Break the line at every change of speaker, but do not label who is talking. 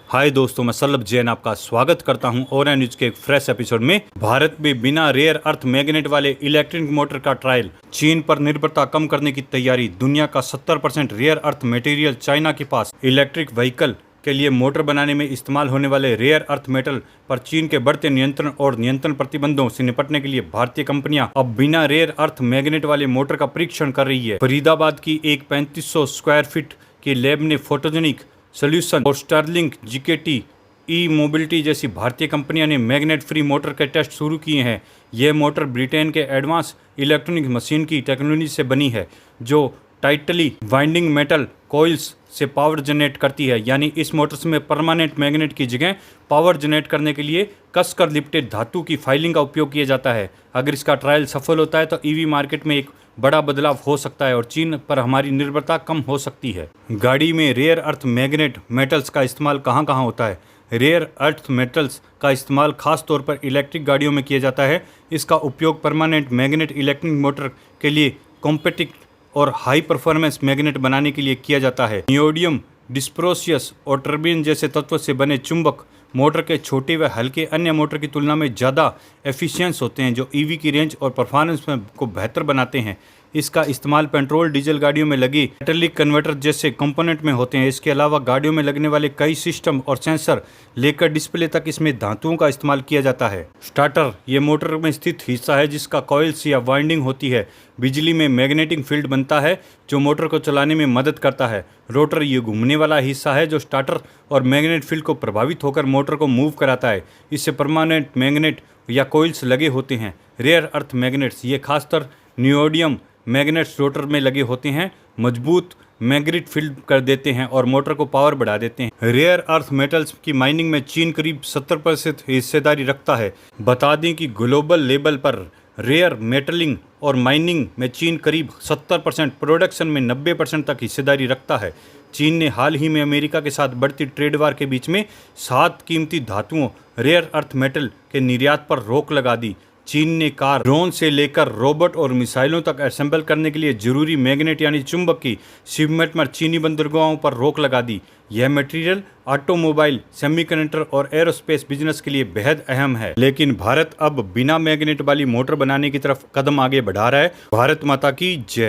हाय दोस्तों, मैं सल्लभ जैन आपका स्वागत करता हूं और न्यूज के एक फ्रेश एपिसोड में। भारत में बिना रेयर अर्थ मैग्नेट वाले इलेक्ट्रिक मोटर का ट्रायल, चीन पर निर्भरता कम करने की तैयारी। दुनिया का 70% रेयर अर्थ मटेरियल चाइना के पास। इलेक्ट्रिक व्हीकल के लिए मोटर बनाने में इस्तेमाल होने वाले रेयर अर्थ मेटल पर चीन के बढ़ते नियंत्रण और नियंत्रण प्रतिबंधों से निपटने के लिए भारतीय कंपनियां अब बिना रेयर अर्थ मैग्नेट वाले मोटर का परीक्षण कर रही है। फरीदाबाद की एक 3500 स्क्वायर फीट की लैब ने फोटोजेनिक सॉल्यूशन और स्टर्लिंग जीकेटी ई मोबिलिटी जैसी भारतीय कंपनियों ने मैग्नेट फ्री मोटर के टेस्ट शुरू किए हैं। यह मोटर ब्रिटेन के एडवांस इलेक्ट्रॉनिक मशीन की टेक्नोलॉजी से बनी है, जो टाइटली वाइंडिंग मेटल कॉइल्स से पावर जनरेट करती है। यानी इस मोटर्स में परमानेंट मैग्नेट की जगह पावर जनरेट करने के लिए कसकर लिपटेड धातु की फाइलिंग का उपयोग किया जाता है। अगर इसका ट्रायल सफल होता है तो ईवी मार्केट में एक बड़ा बदलाव हो सकता है और चीन पर हमारी निर्भरता कम हो सकती है। गाड़ी में रेयर अर्थ मैग्नेट मेटल्स का इस्तेमाल कहाँ कहाँ होता है? रेयर अर्थ मेटल्स का इस्तेमाल खास तौर पर इलेक्ट्रिक गाड़ियों में किया जाता है। इसका उपयोग परमानेंट मैग्नेट इलेक्ट्रिक मोटर के लिए कॉम्पैक्ट और हाई परफॉर्मेंस मैग्नेट बनाने के लिए किया जाता है। नियोडियम डिस्प्रोसियस और टर्बिन जैसे तत्व से बने चुंबक मोटर के छोटे व हल्के अन्य मोटर की तुलना में ज़्यादा एफिशिएंस होते हैं, जो ईवी की रेंज और परफॉर्मेंस को बेहतर बनाते हैं। इसका इस्तेमाल पेट्रोल डीजल गाड़ियों में लगी कैटलिटिक कन्वर्टर जैसे कंपोनेंट में होते हैं। इसके अलावा गाड़ियों में लगने वाले कई सिस्टम और सेंसर लेकर डिस्प्ले तक इसमें धातुओं का इस्तेमाल किया जाता है। स्टार्टर ये मोटर में स्थित हिस्सा है जिसका कॉइल्स या वाइंडिंग होती है। बिजली में मैग्नेटिक फील्ड बनता है जो मोटर को चलाने में मदद करता है। रोटर ये घूमने वाला हिस्सा है जो स्टार्टर और मैग्नेट फील्ड को प्रभावित होकर मोटर को मूव कराता है। इससे परमानेंट मैग्नेट या कॉइल्स लगे होते हैं। रेयर अर्थ मैग्नेट्स ये खासकर नियोडियम मैग्नेट्स रोटर में लगे होते हैं, मजबूत मैग्नेट फील्ड कर देते हैं और मोटर को पावर बढ़ा देते हैं। रेयर अर्थ मेटल्स की माइनिंग में चीन करीब 70% हिस्सेदारी रखता है। बता दें कि ग्लोबल लेवल पर रेयर मेटलिंग और माइनिंग में चीन करीब 70%, प्रोडक्शन में 90% तक हिस्सेदारी रखता है। चीन ने हाल ही में अमेरिका के साथ बढ़ती ट्रेड वार के बीच में 7 कीमती धातुओं रेयर अर्थ मेटल के निर्यात पर रोक लगा दी। चीन ने कार, ड्रोन से लेकर रोबोट और मिसाइलों तक असेंबल करने के लिए जरूरी मैग्नेट यानी चुंबक की शिपमेंट पर चीनी बंदरगाहों पर रोक लगा दी। यह मटेरियल ऑटोमोबाइल, सेमीकंडक्टर और एरोस्पेस बिजनेस के लिए बेहद अहम है। लेकिन भारत अब बिना मैग्नेट वाली मोटर बनाने की तरफ कदम आगे बढ़ा रहा है। भारत माता की जय।